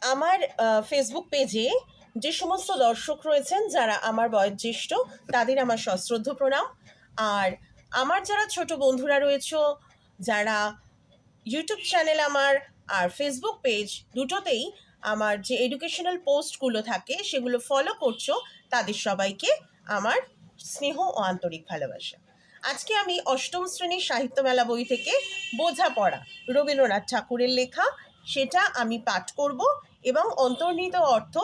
আমার ফেসবুক পেজে যে সমস্ত দর্শক রয়েছেন যারা আমার বয়োজ্যেষ্ঠ, তাদের আমার সশ্রদ্ধ প্রণাম। আর আমার যারা ছোট বন্ধুরা রয়েছে, যারা ইউটিউব চ্যানেল আমার আর ফেসবুক পেজ দুটোতেই আমার যে এডুকেশনাল পোস্টগুলো থাকে সেগুলো ফলো করছো, তাদের সবাইকে আমার স্নেহ ও আন্তরিক ভালোবাসা। আজকে আমি অষ্টম শ্রেণীর সাহিত্য মেলা বই থেকে বোঝাপড়া, রবীন্দ্রনাথ ঠাকুরের লেখা, সেটা আমি পাঠ করব এবং অন্তর্নিহিত অর্থ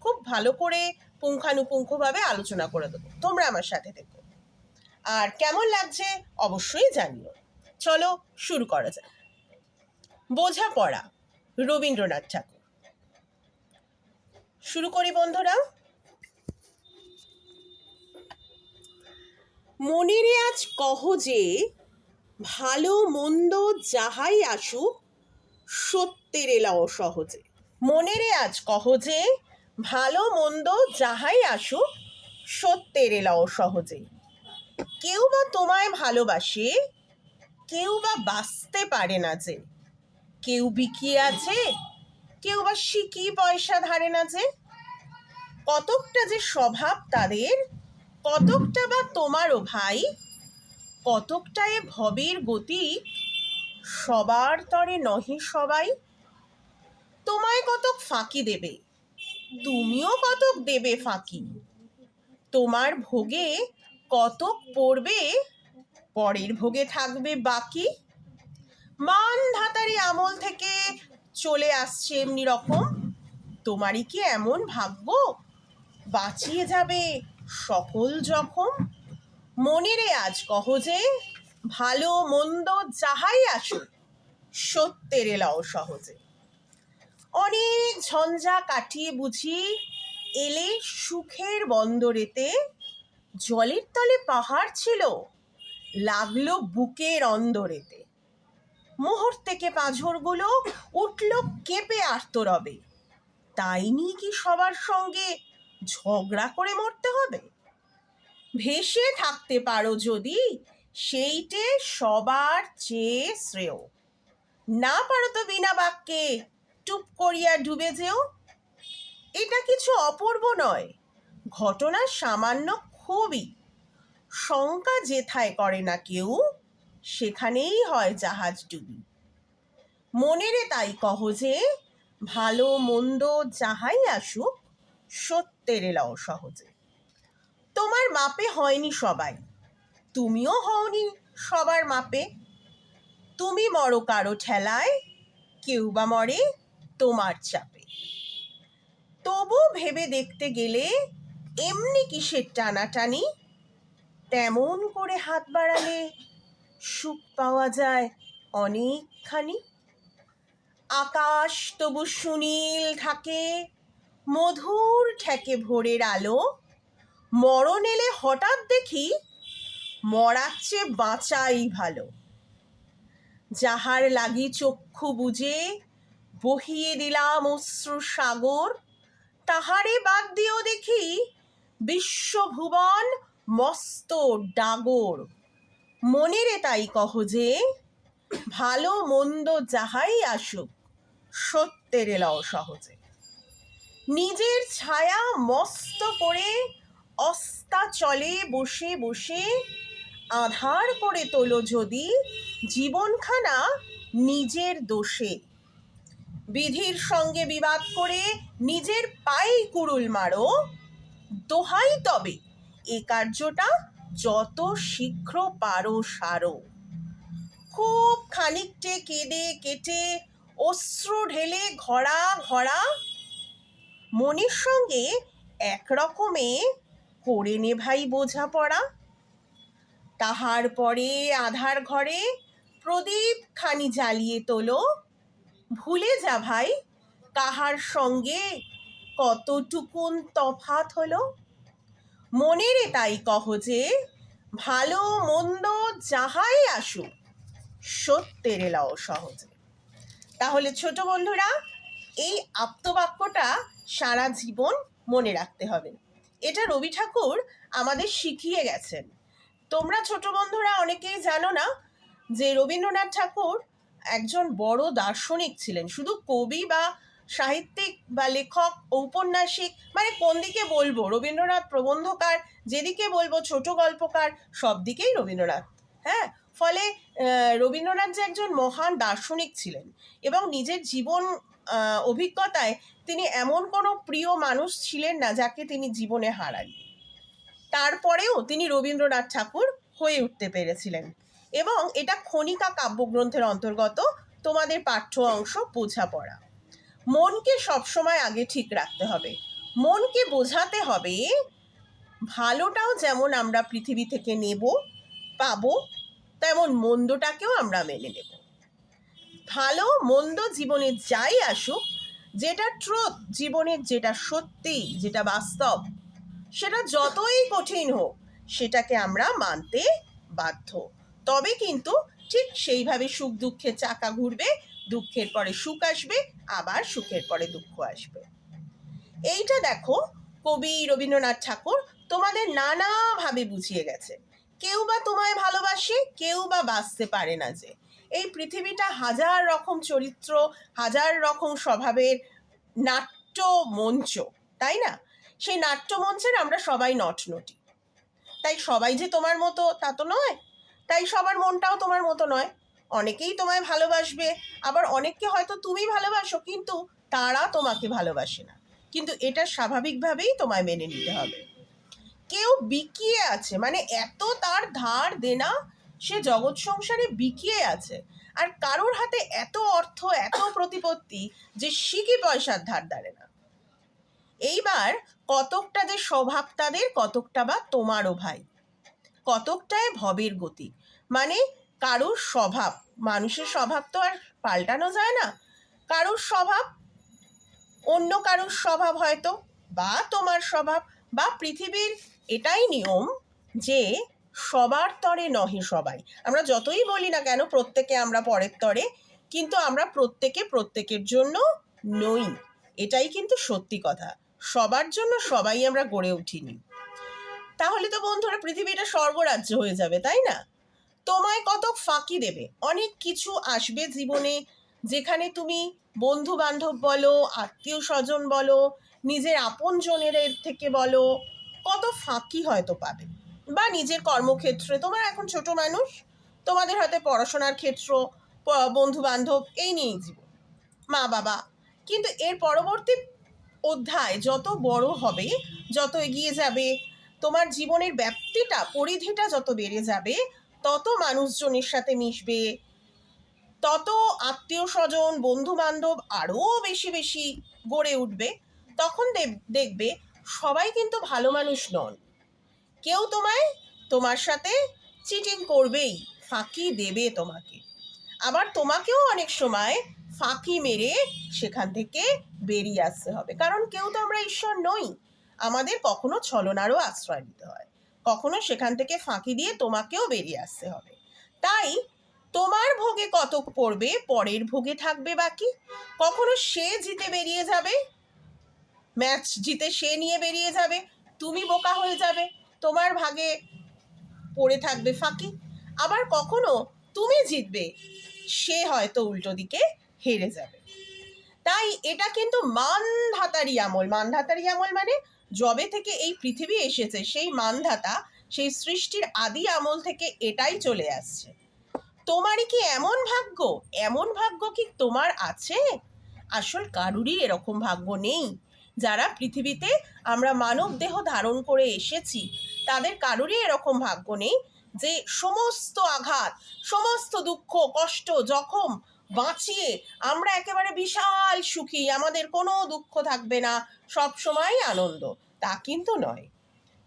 খুব ভালো করে পুঙ্খানুপুঙ্খভাবে আলোচনা করে দেবো। তোমরা আমার সাথে থেকো। আর কেমন লাগছে অবশ্যই জানিও। চলো শুরু করা যাক। বোঝাপড়া, রবীন্দ্রনাথ ঠাকুর। শুরু করি বন্ধুরা। মনেরে আজ কহ যে ভালো মন্দ যাহাই আসুক সত্যের এলাও সহজে। মনেরে আজ কহ যে ভালো মন্দ যাহাই আসুক সত্যের এলাও সহজে। কেউ বা তোমায় ভালোবাসে, কেউ বা বাঁচতে পারে না যে। কেউ বিকিয়ে আছে, কেউ বা শিকি পয়সা ধারে না যে। কতকটা যে স্বভাব তাদের, কতকটা বা তোমারও ভাই, কতকটা এ ভবের গতি, সবার তরে নহে সবাই। তোমায় কতক ফাঁকি দেবে, তুমিও কতক দেবে ফাঁকি। তোমার ভোগে কতক পড়বে, পরের ভোগে থাকবে বাকি। মান ধাতারি আমল থেকে চলে আসছে এমনি রকম। তোমারই কি এমন ভাগ্য, বাঁচিয়ে যাবে সকল জখম। মনেরে আজ কহ যে ভালো মন্দ যাহাই আসুক সত্যের এলাও সহজে। অনেক ঝঞ্ঝা কাটিয়ে বুঝি এলে সুখের বন্দরেতে। জলের তলে পাহাড় ছিল, লাগলো বুকের অন্দরেতে। মোহর থেকে পাঁঝরগুলো উঠল কেঁপে আর্তরবে। তাই নিয়ে কি সবার সঙ্গে ঝগড়া করে মরতে হবে? ভেসে থাকতে পারো যদি, সেইটে সবার চেয়ে শ্রেয়। না পারো তো বিনা বাক্যে টুপ করিয়া ডুবে যেও। এটা কিছু অপূর্ব নয়, ঘটনা সামান্য খুবই। শঙ্কা যেথায় করে না কেউ, সেখানেই হয় জাহাজ ডুবি। মনেরে তাই কহ যে ভালো মন্দ যাহাই আসুক সত্যের এলাও সহজে। তোমার মাপে হয়নি সবাই, তুমিও হওনি সবার মাপে। তুমি মরো কারো ঠেলায়, কেউ বা মরে তোমার চাপে। তবু ভেবে দেখতে গেলে এমনি কিসের টানাটানি। তেমন করে হাত বাড়ালে সুখ পাওয়া যায় অনেকখানি। আকাশ তবু সুনীল থাকে, মধুর ঠেকে ভোরের আলো। মরণ এলে হঠাৎ দেখি, মরার চেয়ে বাঁচাই ভালো। যাহার লাগি চক্ষু বুজে বহিয়ে দিলাম অশ্রু সাগর, তাহারে বাদ দিয়েও দেখি বিশ্বভুবন মস্ত ডাগর। মনেরে তাই কহ যে ভালো মন্দ যাহাই আসুক সত্যের এলাও সহজে। নিজের ছায়া মস্ত করে অস্তাচলে বসে বসে আধার করে তোলো যদি জীবনখানা নিজের দোষে। বিধির সঙ্গে বিবাদ করে নিজের পায়ে কুড়ুল মারো, দোহাই তবে এ কার্যটা যত শীঘ্র পারো সারো। খুব খানিকটে কেঁদে কেটে অশ্রু ঢেলে ঘড়া ঘড়া, মনের সঙ্গে একরকমে করে নে ভাই বোঝাপড়া। তাহার পরে আধার ঘরে প্রদীপ খানি জ্বালিয়ে তোলো, ভুলে যা ভাই কাহার সঙ্গে কতটুকুন তফাৎ হলো। মনেরে তাই কহ যে ভালো মন্দ যাহাই আসুক সত্যের এলাও সহজে। তাহলে ছোট বন্ধুরা, এই আপ্তবাক্যটা সারা জীবন মনে রাখতে হবে। এটা রবি ঠাকুর আমাদের শিখিয়ে গেছেন। তোমরা ছোট বন্ধুরা অনেকেই জানো না যে রবীন্দ্রনাথ ঠাকুর একজন বড় দার্শনিক ছিলেন। শুধু কবি বা সাহিত্যিক বা লেখক, ঔপন্যাসিক, মানে কোন দিকে বলবো, রবীন্দ্রনাথ প্রবন্ধকার, যেদিকে বলবো ছোট গল্পকার, সব দিকেই রবীন্দ্রনাথ। হ্যাঁ, ফলে রবীন্দ্রনাথ যে একজন মহান দার্শনিক ছিলেন এবং নিজের জীবন অভিজ্ঞতায় তিনি এমন কোনো প্রিয় মানুষ ছিলেন না যাকে তিনি জীবনে হারান। তারপরেও তিনি রবীন্দ্রনাথ ঠাকুর হয়ে উঠতে পেরেছিলেন এবং এটা খনিকা কাব্যগ্রন্থের অন্তর্গত। তোমাদের পাঠ্য অংশ বোঝাপড়া। মনকে সবসময় আগে ঠিক রাখতে হবে। মনকে বোঝাতে হবে ভালোটাও যেমন আমরা পৃথিবী থেকে নেব, পাবো, তেমন মন্দটাকেও আমরা মেনে নেব। ভালো মন্দ জীবনে যাই আসুক, যেটা ট্রুথ, জীবনের যেটা সত্যি, যেটা বাস্তব, সেটা যতই কঠিন হোক সেটাকে আমরা মানতে বাধ্য। তবে কিন্তু ঠিক সেইভাবে সুখ দুঃখের চাকা ঘুরবে, দুঃখের পরে সুখ আসবে, আবার সুখের পরে দুঃখ আসবে। এইটা দেখো, কবি রবীন্দ্রনাথ ঠাকুর তোমাদের নানাভাবে বুঝিয়ে গেছে। কেউ বা তোমায় ভালোবাসে, কেউ বা বাঁচতে পারে না। যে এই পৃথিবীটা হাজার রকম চরিত্র, হাজার রকম স্বভাবের নাট্য মঞ্চ, তাই না? সেই নাট্যমঞ্চের আমরা সবাই নটনটি। তাই সবাই যে তোমার মতো তা তো নয়, তাই সবার মনটাও তোমার মতো নয়। অনেকেই তোমায় ভালোবাসবে, আবার অনেককে হয়তো তুমি ভালোবাসো কিন্তু তারা তোমাকে ভালোবাসে না। কিন্তু এটা স্বাভাবিকভাবেই তোমায় মেনে নিতে হবে। কেউ বিকিয়ে আছে, মানে এত তার ধার দেনা, সে জগৎ সংসারে বিকিয়ে আছে। আর কারোর হাতে এত অর্থ, এত প্রতিপত্তি যে সিকি পয়সার ধার ধারে না। এইবার কতকটা যে স্বভাব তাদের, কতকটা বা তোমারও ভাই, কতকটায় ভবের গতি। মানে কারোর স্বভাব, মানুষের স্বভাব তো আর পাল্টানো যায় না। কারোর স্বভাব অন্য কারোর স্বভাব হয়তো, বা তোমার স্বভাব, বা পৃথিবীর এটাই নিয়ম যে সবার তরে নহে সবাই। আমরা যতই বলি না কেন প্রত্যেকে আমরা পরের তরে, কিন্তু আমরা প্রত্যেকে প্রত্যেকের জন্য নই। এটাই কিন্তু সত্যি কথা। সবার জন্য সবাই আমরা গড়ে উঠিনি। তাহলে তো বন্ধুরা পৃথিবীটা স্বর্গরাজ্য হয়ে যাবে, তাই না? তোমায় কত ফাঁকি দেবে, অনেক কিছু আসবে জীবনে, যেখানে তুমি বন্ধু বান্ধব বলো, আত্মীয় স্বজন বলো, নিজের আপনজনের থেকে বলো, কত ফাঁকি হয়তো পাবে। বা নিজের কর্মক্ষেত্রে, তোমার এখন ছোট মানুষ, তোমাদের হয়তো পড়াশোনার ক্ষেত্র, বন্ধু বান্ধব, এই নিয়েই জীবন, মা বাবা। কিন্তু এর পরবর্তী অধ্যায় যত বড় হবে, যত এগিয়ে যাবে, তোমার জীবনের ব্যাপ্তিটা, পরিধিটা যত বেড়ে যাবে, তত মানুষজনের সাথে মিশবে, তত আত্মীয় স্বজন, বন্ধু বান্ধব আরও বেশি বেশি গড়ে উঠবে। তখন দেখবে সবাই কিন্তু ভালো মানুষ নন। কেউ তোমার সাথে চিটিং করবেই, ফাঁকি দেবে তোমাকে। আবার তোমাকেও অনেক সময় ফাঁকি মেরে সেখান থেকে বেরিয়ে আসতে হবে, কারণ কেউ তো আমরা ঈশ্বর নই। আমাদের কখনো ছলনারও আশ্রয় নিতে হয়, কখনো সেখান থেকে ফাঁকি দিয়ে তোমাকেও বেরিয়ে আসতে হবে। তাই তোমার ভোগে কত পড়বে, পরের ভোগে থাকবে বাকি। কখনো সে জিতে বেরিয়ে যাবে, ম্যাচ জিতে সে নিয়ে বেরিয়ে যাবে, তুমি বোকা হয়ে যাবে, তোমার ভাগে পড়ে থাকবে ফাঁকি। আবার কখনো তুমি জিতবে, সে হয়তো উল্টো দিকে হেরে যাবে। তাই এটা কিন্তু মানধাতারি আমল। মানধাতারি আমল মানে যবে থেকে এই পৃথিবী এসেছে, সেই মানধাতা, সেই সৃষ্টির আদি আমল থেকে এটাই চলে আসছে। তোমারই কি এমন ভাগ্য কি তোমার আছে? আসল কারুরই এরকম ভাগ্য নেই। যারা পৃথিবীতে আমরা মানব দেহ ধারণ করে এসেছি, তাদের কারুরই এরকম ভাগ্য নেই যে সমস্ত আঘাত, সমস্ত দুঃখ, কষ্ট, জখম বাঁচিয়ে আমরা একেবারে বিশাল সুখী, আমাদের কোনো দুঃখ থাকবে না, সব সময় আনন্দ। তা কিন্তু নয়।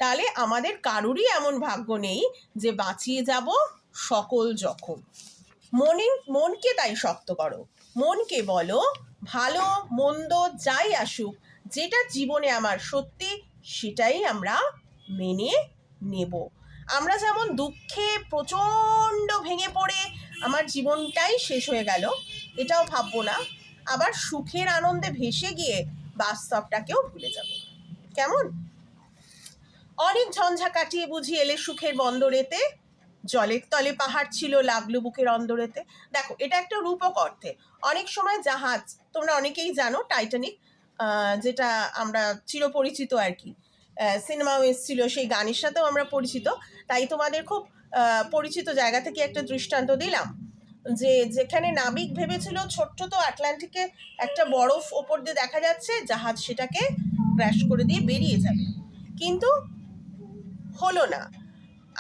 তাহলে আমাদের কারুরই এমন ভাগ্য নেই যে বাঁচিয়ে যাব সকল জখম। মনকে তাই শক্ত করো। মনকে বলো ভালো মন্দ যাই আসুক, যেটা জীবনে আমার সত্যি সেটাই আমরা মেনে নেব। আমরা যেমন দুঃখে প্রচণ্ড ভেঙে পড়ে আমার জীবনটাই শেষ হয়ে গেল, এটাও ভাববো না। আবার সুখের আনন্দে ভেসে গিয়ে বাস্তবটাকেও ভুলে যাব। কেমন? অনেক ঝঞ্ঝা কাটিয়ে বুঝি এলে সুখের বন্দরেতে, জলের তলে পাহাড় ছিল লাগলো বুকের অন্দরেতে। দেখো, এটা একটা রূপক অর্থে। অনেক সময় জাহাজ, তোমরা অনেকেই জানো টাইটানিক, যেটা আমরা চিরপরিচিত আর কি, সিনেমাও এসেছিল, সেই গানের সাথেও আমরা পরিচিত। তাই তোমাদের খুব পরিচিত জায়গা থেকে একটা দৃষ্টান্ত দিলাম, যে যেখানে নাবিক ভেবেছিল ছোট্ট তো আটলান্টিকে একটা বরফ ওপর দিয়ে দেখা যাচ্ছে, জাহাজ সেটাকে ক্র্যাশ করে দিয়ে বেরিয়ে যাবে, কিন্তু হলো না।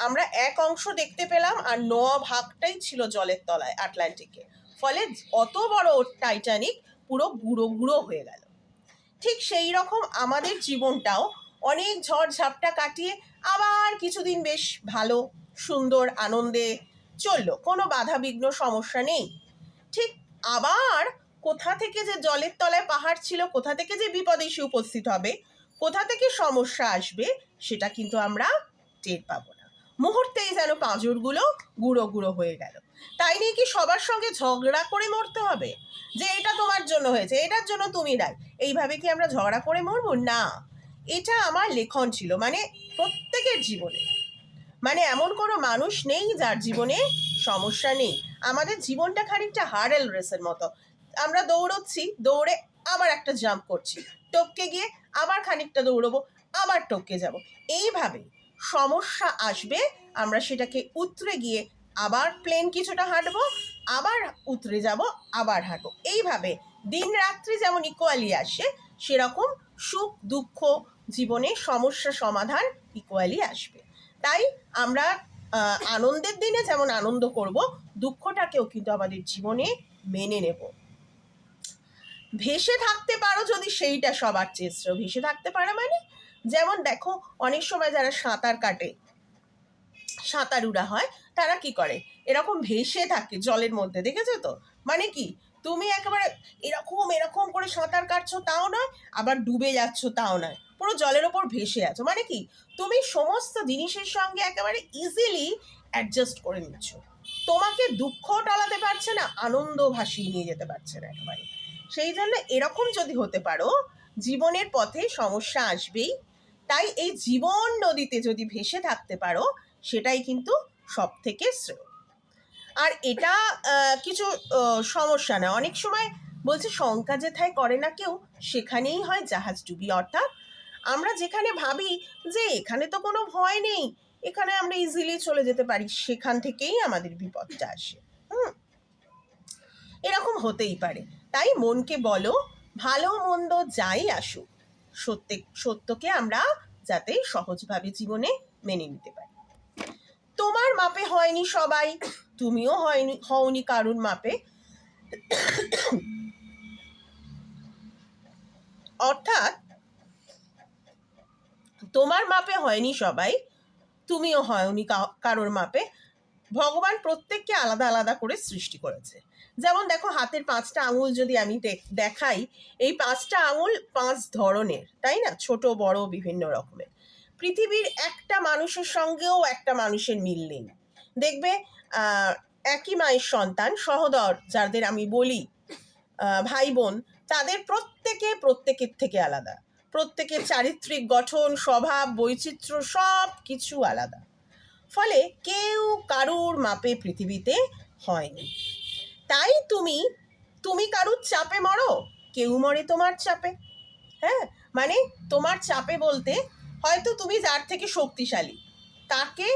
আমরা এক অংশ দেখতে পেলাম, আর 9 ভাগটাই ছিল জলের তলায় আটলান্টিকে। ফলে অত বড় টাইটানিক পুরো গুঁড়ো গুঁড়ো হয়ে গেল। ঠিক সেই রকম আমাদের জীবনটাও অনেক ঝড় ঝাপটা কাটিয়ে আবার কিছুদিন বেশ ভালো সুন্দর আনন্দে চললো, কোনো বাধা বিঘ্ন সমস্যা নেই। ঠিক আবার কোথা থেকে যে জলের তলায় পাহাড় ছিল, কোথা থেকে যে বিপদ এসে উপস্থিত হবে, কোথা থেকে সমস্যা আসবে, সেটা কিন্তু আমরা টের পাবো না। মুহূর্তেই যেন পাঁজরগুলো গুঁড়ো গুঁড়ো হয়ে গেল। তাই নিয়ে কি সবার সঙ্গে ঝগড়া করে মরতে হবে, যে এটা তোমার জন্য হয়েছে, এটার জন্য তুমি দায়ী, এইভাবে কি আমরা ঝগড়া করে মরবো? না। এটা আমার লেখন ছিল, মানে প্রত্যেকের জীবনে, মানে এমন কোনো মানুষ নেই যার জীবনে সমস্যা নেই। আমাদের জীবনটা খানিকটা হার্ডেল রেসের মতো। আমরা দৌড়চ্ছি, দৌড়ে আবার একটা জাম্প করছি, টপকে গিয়ে আবার খানিকটা দৌড়বো, আবার টপকে যাব। এইভাবে সমস্যা আসবে, আমরা সেটাকে উতরে গিয়ে আবার প্লেন কিছুটা হাঁটবো, আবার উতরে যাব, আবার হাঁটবো। এইভাবে দিন রাত্রি যেমন ইকুয়ালি আসে, সেরকম সুখ দুঃখ জীবনে সমস্যা সমাধান ইকুয়ালি আসবে। তাই আমরা আনন্দের দিনে যেমন আনন্দ করব, দুঃখটাকেও কিন্তু আমাদের জীবনে মেনে নেব। ভেসে থাকতে পারো যদি, সেইটা সবার চেষ্টা। ভেসে থাকতে পারো মানে, যেমন দেখো অনেক সময় যারা সাঁতার কাটে, সাঁতারুরা হয়, তারা কি করে, এরকম ভেসে থাকে জলের মধ্যে, দেখেছো তো? মানে কি, তুমি একেবারে এরকম এরকম করে সাঁতার কাটছো তাও নয়, আবার ডুবে যাচ্ছ তাও নয়, পুরো জলের ওপর ভেসে আছো। মানে কি, তুমি সমস্ত জিনিসের সঙ্গে একেবারে ইজিলি অ্যাডজাস্ট করে নিচ্ছ। তোমাকে দুঃখ টলাতে পারছে না, আনন্দ ভাসিয়ে নিয়ে যেতে পারছে না একেবারে। সেই জন্য এরকম যদি হতে পারো, জীবনের পথে সমস্যা আসবেই। তাই এই জীবন নদীতে যদি ভেসে থাকতে পারো, সেটাই কিন্তু সব থেকে শ্রেয়। আর এটা কিছু সমস্যা না। অনেক সময় বলছে শঙ্কা যেথায় করে না কেউ, সেখানেই হয় জাহাজ ডুবি। অর্থাৎ আমরা যেখানে ভাবি যে এখানে তো কোনো ভয় নেই, এখানে আমরা ইজিলি চলে যেতে পারি, সেখান থেকেই আমাদের বিপদটা আসে। এরকম হতেই পারে। তাই মনকে বলো, ভালো মন্দ যাই আসুক, সত্যকে আমরা যাতে সহজভাবে জীবনে মেনে নিতে পারি। তোমার মাপে হয়নি সবাই, তুমিও হওনি কারুর মাপে। অর্থাৎ তোমার মাপে হয়নি সবাই, তুমিও হয়নি কারোর মাপে। ভগবান প্রত্যেককে আলাদা আলাদা করে সৃষ্টি করেছে। যেমন দেখো, হাতের 5টা আঙুল যদি আমি দেখাই, এই 5টা আঙুল 5 ধরনের, তাই না? ছোট বড় বিভিন্ন রকমের। পৃথিবীর একটা মানুষের সঙ্গেও একটা মানুষের মিল নেই। দেখবে একই মায়ের সন্তান, সহোদর যাদের আমি বলি, ভাই বোন, তাদের প্রত্যেকের থেকে আলাদা। প্রত্যেকের চারিত্রিক গঠন, স্বভাব, বৈচিত্র্য সব কিছু আলাদা। ফলে কেউ কারুর মাপে পৃথিবীতে হয়নি। তাই তুমি কারুর চাপে মরো, কেউ মরে তোমার চাপে। হ্যাঁ, মানে তোমার চাপে বলতে, হয়তো তুমি যার থেকে শক্তিশালী, তাকে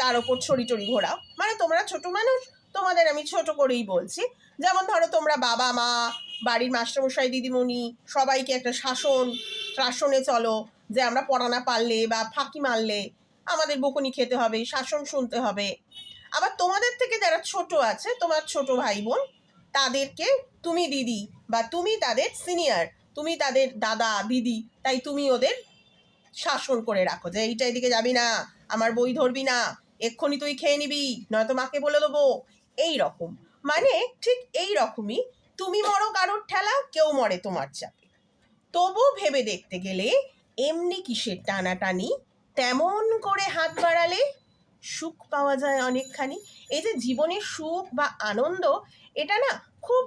তার ওপর ছড়ি ঘোরাও। মানে তোমরা ছোট মানুষ, তোমাদের আমি ছোট করেই বলছি। যেমন ধরো, তোমরা বাবা মা, বাড়ির মাস্টারমশাই দিদিমণি, সবাইকে একটা শাসনে চলো, যে আমরা পড়া না পারলে বা ফাঁকি মারলে আমাদের বকুনি খেতে হবে, শাসন শুনতে হবে। আবার তোমাদের থেকে যারা ছোট আছে, তোমার ছোট ভাই বোন, তাদেরকে তুমি দিদি, বা তুমি তাদের সিনিয়র, তুমি তাদের দাদা দিদি, তাই তুমি ওদের শাসন করে রাখো, যে এইটা এদিকে যাবি না, আমার বই ধরবি না, এক্ষুনি তুই খেয়ে নিবি, নয়তো মাকে বলে দেবো। এই রকম, মানে ঠিক এই রকমই তুমি মরো কারোর ঠেলা, কেউ মরে তোমার চাপে। তবু ভেবে দেখতে গেলে এমনি কিসের টানাটানি, তেমন করে হাত বাড়ালে সুখ পাওয়া যায় অনেকখানি। এই যে জীবনের সুখ বা আনন্দ, এটা না খুব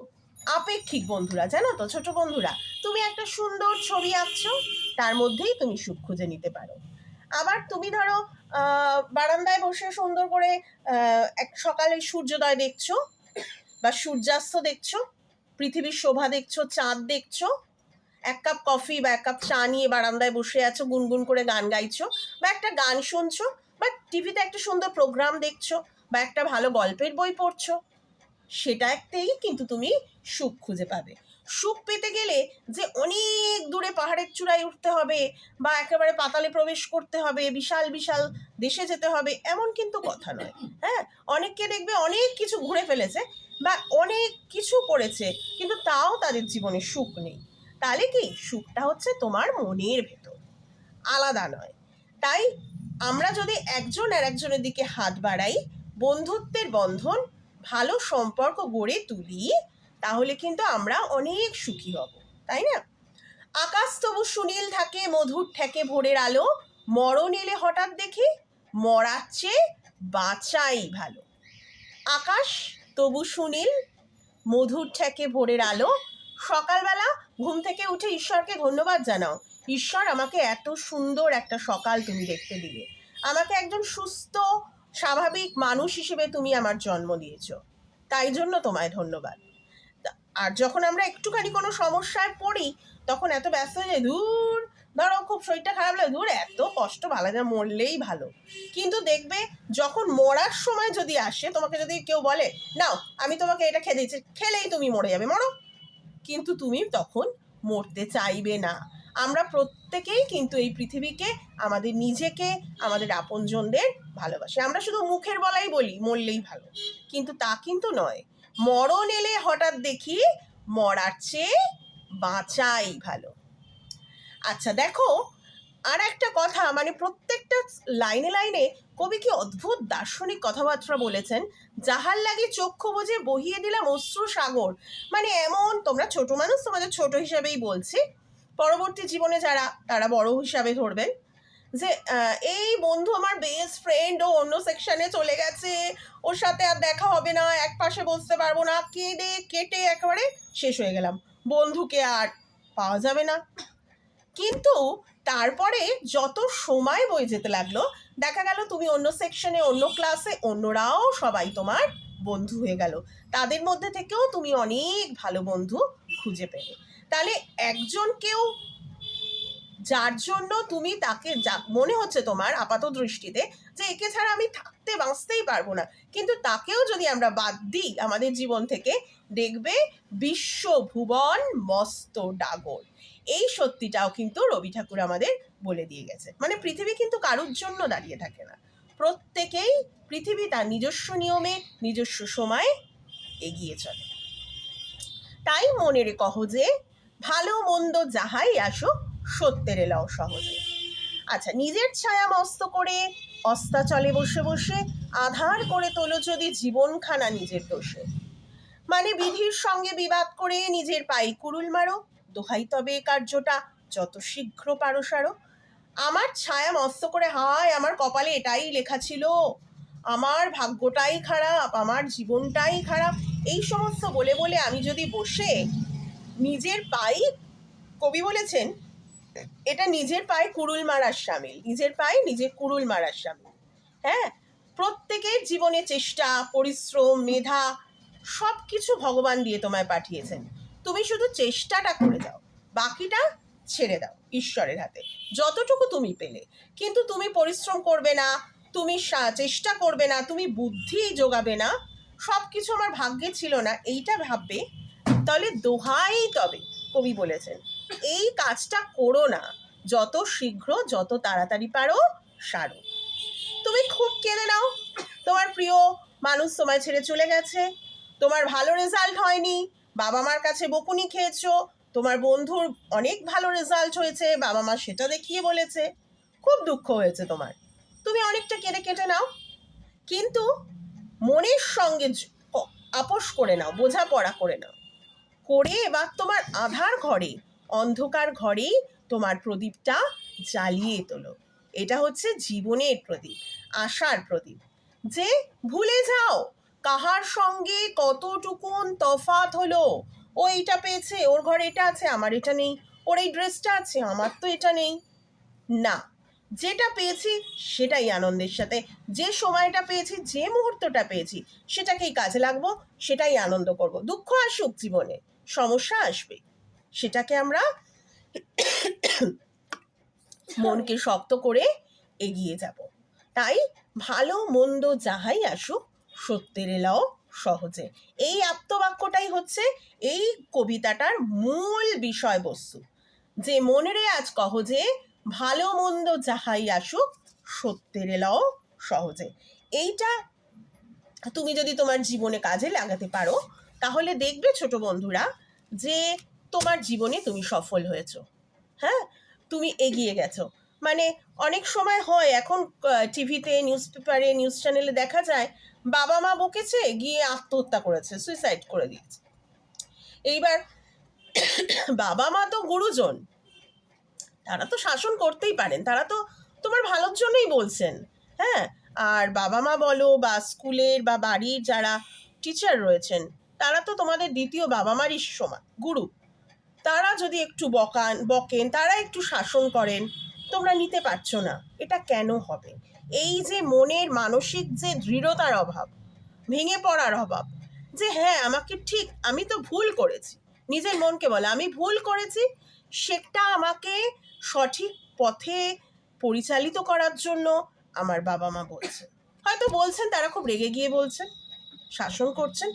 আপেক্ষিক বন্ধুরা, জানো তো ছোট বন্ধুরা। তুমি একটা সুন্দর ছবি আঁকছো, তার মধ্যেই তুমি সুখ খুঁজে নিতে পারো। আবার তুমি ধরো বারান্দায় বসে সুন্দর করে এক সকালে সূর্যোদয় দেখছো বা সূর্যাস্ত দেখছো, পৃথিবীর শোভা দেখছো, চাঁদ দেখছো, এক কাপ কফি বা এক কাপ চা নিয়ে বারান্দায় বসে আছো, গুনগুন করে গান গাইছো বা একটা গান শুনছো বা টিভিতে একটা সুন্দর প্রোগ্রাম দেখছো বা একটা ভালো গল্পের বই পড়ছো, সেটাতেই কিন্তু তুমি সুখ খুঁজে পাবে। সুখ পেতে গেলে যে অনেক দূরে পাহাড়ের চূড়ায় উঠতে হবে বা একেবারে পাতালে প্রবেশ করতে হবে, বিশাল বিশাল দেশে যেতে হবে, এমন কিন্তু কথা নয়। হ্যাঁ, অনেককে দেখবে অনেক কিছু ঘুরে ফেলেছে বা অনেক কিছু করেছে, কিন্তু তাও তাদের জীবনে সুখ নেই। তাহলে কি, সুখটা হচ্ছে তোমার মনের ভেতর, আলাদা নয়। তাই আমরা যদি একজন আর একজনের দিকে হাত বাড়াই, বন্ধুত্বের বন্ধন, ভালো সম্পর্ক গড়ে তুলি, তাহলে কিন্তু আমরা অনেক সুখী হব, তাই না? আকাশ তবু সুনীল থাকে, মধুর ঠেকে ভোরের আলো, মরণ এলে হঠাৎ দেখি, মরার চেয়ে বাঁচাই ভালো। আকাশ তবু সুনীল, মধুর ঠেকে ভোরের আলো। সকালবেলা ঘুম থেকে উঠে ঈশ্বরকে ধন্যবাদ জানাও, ঈশ্বর আমাকে এত সুন্দর একটা সকাল তুমি দেখতে দিলে, আমাকে একজন সুস্থ স্বাভাবিক মানুষ হিসেবে তুমি আমার জন্ম দিয়েছো, তাই জন্য তোমায় ধন্যবাদ। আর যখন আমরা একটুখানি কোনো সমস্যায় পড়ি, তখন এত ব্যস্ত হয়ে যাই, ধুর, ধরো খুব শরীরটা খারাপ লাগে, ধুর এত কষ্ট, ভালো না, মরলেই ভালো। কিন্তু দেখবে যখন মরার সময় যদি আসে, তোমাকে যদি কেউ বলে নাও আমি তোমাকে এটা খেয়ে দিচ্ছি, খেলেই তুমি মরে যাবে, মরো, কিন্তু তুমি তখন মরতে চাইবে না। আমরা প্রত্যেকেই কিন্তু এই পৃথিবীকে, আমাদের নিজেকে, আমাদের আপনজনদের ভালোবাসি। আমরা শুধু মুখের বলাই বলি মরলেই ভালো, কিন্তু তা কিন্তু নয়। মরণ এলে হঠাৎ দেখি, মরার চেয়ে বাঁচাই ভালো। আচ্ছা দেখো, আর একটা কথা, মানে প্রত্যেকটা লাইনে লাইনে কবি কি অদ্ভুত দার্শনিক কথাবার্তা বলেছেন। যাহার লাগে চক্ষু বুঝে বহিয়ে দিলাম অশ্রু সাগর, মানে এমন, তোমরা ছোট মানুষ, তোমাদের ছোট হিসাবেই বলছি, পরবর্তী জীবনে যারা, তারা বড় হিসাবে ধরবেন, যে এই বন্ধু আমার বেস্ট ফ্রেন্ড, ও অন্য সেকশনে চলে গেছে, ওর সাথে আর দেখা হবে না, এক পাশে বসতে পারবো না, কেঁদে কেটে একেবারে শেষ হয়ে গেলাম, বন্ধুকে আর পাওয়া যাবে না। কিন্তু তারপরে যত সময় বয়ে যেতে লাগলো, দেখা গেল তুমি অন্য সেকশনে, অন্য ক্লাসে, অন্যরাও সবাই তোমার বন্ধু হয়ে গেল, তাদের মধ্যে থেকেও তুমি অনেক ভালো বন্ধু খুঁজে পেলে। তাহলে একজনকেও, যার জন্য তুমি তাকে, যা মনে হচ্ছে তোমার আপাত দৃষ্টিতে যে একে ছাড়া আমি থাকতে বাঁচতেই পারবো না, কিন্তু তাকেও যদি আমরা বাদ দিই আমাদের জীবন থেকে, দেখবে বিশ্ব ভুবন মস্ত ডাগর। এই সত্যিটাও কিন্তু রবি ঠাকুর আমাদের বলে দিয়ে গেছে। মানে পৃথিবী কিন্তু কারুর জন্য দাঁড়িয়ে থাকে না, প্রত্যেকেই পৃথিবী তার নিজস্ব নিয়মে, নিজস্ব সময়ে এগিয়ে চলে। তাই মনে রে কহ যে, ভালো মন্দ যাহাই আসো, সত্যের এলাও সহজে। আচ্ছা, নিজের ছায়া মস্ত করে অস্তাচলে বসে বসে আধার করে তোলো যদি জীবনখানা নিজের দোষে, মানে বিধির সঙ্গে বিবাদ করে নিজের পায়ে কুড়ুল মারো, দোহাই তবে এ কার্যটা যত শীঘ্র পারো সারো। আমার ছায়া মস্ত করে, হায় আমার কপালে এটাই লেখা ছিল, আমার ভাগ্যটাই খারাপ, আমার জীবনটাই খারাপ, এই সমস্ত বলে বলে আমি যদি বসে নিজের পায়ে, কবি বলেছেন এটা নিজের পায়ে কুড়ুল মারার সামিল, নিজের পায়ে নিজের কুড়ুল মারার সামিল। হ্যাঁ, প্রত্যেকের জীবনে চেষ্টা, পরিশ্রম, মেধা, সব কিছু ভগবান দিয়ে তোমায় পাঠিয়েছেন, তুমি শুধু চেষ্টাটা করে যাও, বাকিটা ছেড়ে দাও ঈশ্বরের হাতে, যতটুকু তুমি পেলে। কিন্তু তুমি পরিশ্রম করবে না, তুমি চেষ্টা করবে না, তুমি বুদ্ধি যোগাবে না, সব কিছু আমার ভাগ্যে ছিল না, এইটা ভাববে, তাহলে দোহাই তবে, কবি বলেছেন এই কাজটা করো না, যত শীঘ্র যত তাড়াতাড়ি পারো সারো। তুমি খুব কেঁদে নাও, তোমার প্রিয় মানুষ তোমায় ছেড়ে চলে গেছে, তোমার ভালো রেজাল্ট হয়নি, বাবা মার কাছে বকুনি খেয়েছো, তোমার বন্ধুর অনেক ভালো রেজাল্ট হয়েছে, বাবা মা সেটা দেখিয়ে বলেছে, খুব দুঃখ হয়েছে তোমার, তুমি অনেকটা কেঁদে কেটে নাও, কিন্তু মনের সঙ্গে আপোষ করে নাও, বোঝাপড়া করে নাও, করে এবার তোমার আধার ঘরে, অন্ধকার ঘরেই তোমার প্রদীপটা জ্বালিয়ে তোলো। এটা হচ্ছে জীবনের প্রদীপ, আশার প্রদীপ, যে ভুলে যাও কাহার সঙ্গে কতটুকুন তফাৎ হলো, ও এইটা পেয়েছে, ওর ঘরে এটা আছে, আমার এটা নেই, ওর এই ড্রেসটা আছে, আমার তো এটা নেই। না, যেটা পেয়েছি সেটাই আনন্দের সাথে, যে সময়টা পেয়েছি, যে মুহূর্তটা পেয়েছি সেটাকেই কাজে লাগবো, সেটাই আনন্দ করব। দুঃখ আসুক জীবনে, সমস্যা আসবে, সেটাকে আমরা মনকে শক্ত করে এগিয়ে যাব। তাই ভালো মন্দ যাহাই আসুক সত্যের এলাও সহজে, এই আপ্তবাক্যটাই হচ্ছে এই কবিতাটার মূল বিষয়বস্তু, যে মনেরে আজ কহ যে ভালো মন্দ যাহাই আসুক সত্যের এলাও সহজে। এইটা তুমি যদি তোমার জীবনে কাজে লাগাতে পারো তাহলে দেখবে ছোট বন্ধুরা যে তোমার জীবনে তুমি সফল হয়েছো। হ্যাঁ, তুমি এগিয়ে গেছো। মানে অনেক সময় হয় এখন টিভিতে, নিউজ পেপারে, নিউজ চ্যানেলে দেখা যায় বাবা মা বকেছে, গিয়ে আত্মহত্যা করেছে, সুইসাইড করে দিয়েছে। এইবার বাবা মা তো গুরুজন, তারা তো শাসন করতেই পারেন, তারা তো তোমার ভালোর জন্যই বলছেন। হ্যাঁ, আর বাবা মা বলো বা স্কুলের বা বাড়ির যারা টিচার রয়েছেন, তারা তো তোমাদের দ্বিতীয় বাবা মারই সমান, গুরু। তারা যদি একটু বকেন, তারা একটু শাসন করেন, তোমরা নিতে পারছো না, এটা কেন হবে? এই যে মনের মানসিক যে দৃঢ়তার অভাব, ভেঙে পড়ার অভাব, যে হ্যাঁ আমাকে ঠিক, আমি তো ভুল করেছি, নিজের মনকে বলে আমি ভুল করেছি, সেটা আমাকে সঠিক পথে পরিচালিত করার জন্য আমার বাবা মা বলছেন। হয়তো বলছেন তারা খুব রেগে গিয়ে বলছেন, শাসন করছেন,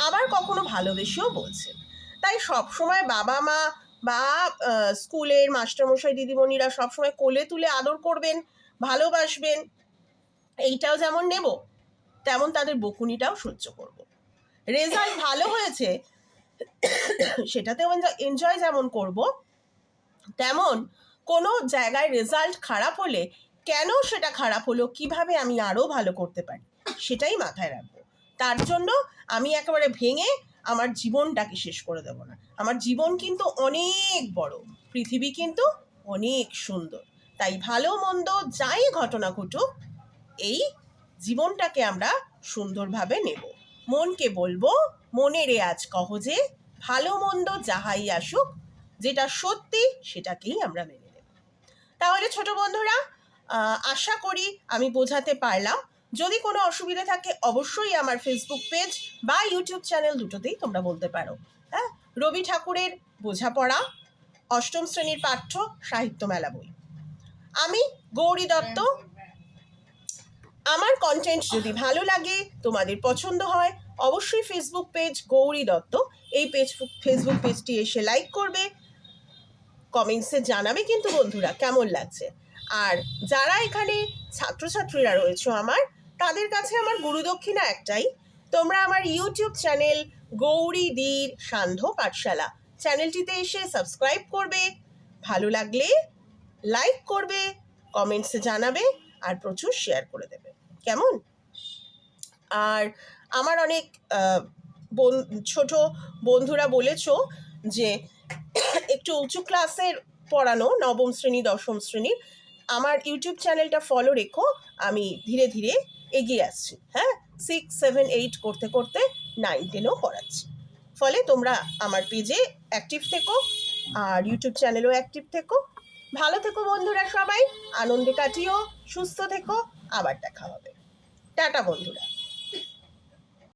আবার কখনো ভালোবেসেও বলছেন। তাই সবসময় বাবা মা বা স্কুলের মাস্টারমশাই দিদিমণিরা সবসময় কোলে তুলে আদর করবেন, ভালোবাসবেন, এইটাও যেমন নেব, তেমন তাদের বকুনিটাও সহ্য করব। রেজাল্ট ভালো হয়েছে সেটাতেও এনজয় যেমন করব, তেমন কোনো জায়গায় রেজাল্ট খারাপ হলে কেন সেটা খারাপ হলো, কিভাবে আমি আরও ভালো করতে পারি সেটাই মাথায় রাখবো। তার জন্য আমি একেবারে ভেঙে আমার জীবনটাকে শেষ করে দেব না। আমার জীবন কিন্তু অনেক বড়, পৃথিবী কিন্তু অনেক সুন্দর। তাই ভালো মন্দ যাই ঘটনা ঘটুক, এই জীবনটাকে আমরা সুন্দরভাবে নেব। মনকে বলবো মনেরে আজ কহ যে ভালো মন্দ যাহাই আসুক, যেটা সত্যি সেটাকেই আমরা মেনে নেব। তাহলে ছোট বন্ধুরা, আশা করি আমি বোঝাতে পারলাম। যদি কোনো অসুবিধা থাকে অবশ্যই আমার ফেসবুক পেজ বা ইউটিউব চ্যানেল দুটোতেই তোমরা বলতে পারো। হ্যাঁ, রবি ঠাকুরের বোঝাপড়া, অষ্টম শ্রেণীর পাঠ্য সাহিত্য মেলা বই। আমি গৌরী দত্ত। আমার কন্টেন্ট যদি ভালো লাগে, তোমাদের পছন্দ হয়, অবশ্যই ফেসবুক পেজ গৌরী দত্ত, এই ফেসবুক পেজটি এসে লাইক করবে, কমেন্টসে জানাবে কিন্তু বন্ধুরা কেমন লাগছে। আর যারা এখানে ছাত্রছাত্রীরা রয়েছে আমার, তাদের কাছে আমার গুরুদক্ষিণা একটাই, তোমরা আমার ইউটিউব চ্যানেল গৌরী দীর সান্ধ্য পাঠশালা চ্যানেলটিতে এসে সাবস্ক্রাইব করবে, ভালো লাগলে লাইক করবে, কমেন্টসে জানাবে, আর প্রচুর শেয়ার করে দেবে, কেমন? আর আমার অনেক ছোট বন্ধুরা বলেছো যে একটু উঁচু ক্লাসের পড়ানো, নবম শ্রেণী, দশম শ্রেণীর, আমার ইউটিউব চ্যানেলটা ফলো রেখো, আমি ধীরে ধীরে এগিয়ে আসছি। হ্যাঁ, 6, 7, 8 করতে করতে 9, 10ও করাচ্ছি। ফলে তোমরা আমার পেজে অ্যাক্টিভ থেকো আর ইউটিউব চ্যানেলও অ্যাক্টিভ থেকো। ভালো থেকো বন্ধুরা, সবাই আনন্দে কাটিও, সুস্থ থেকো, আবার দেখা হবে। টাটা বন্ধুরা।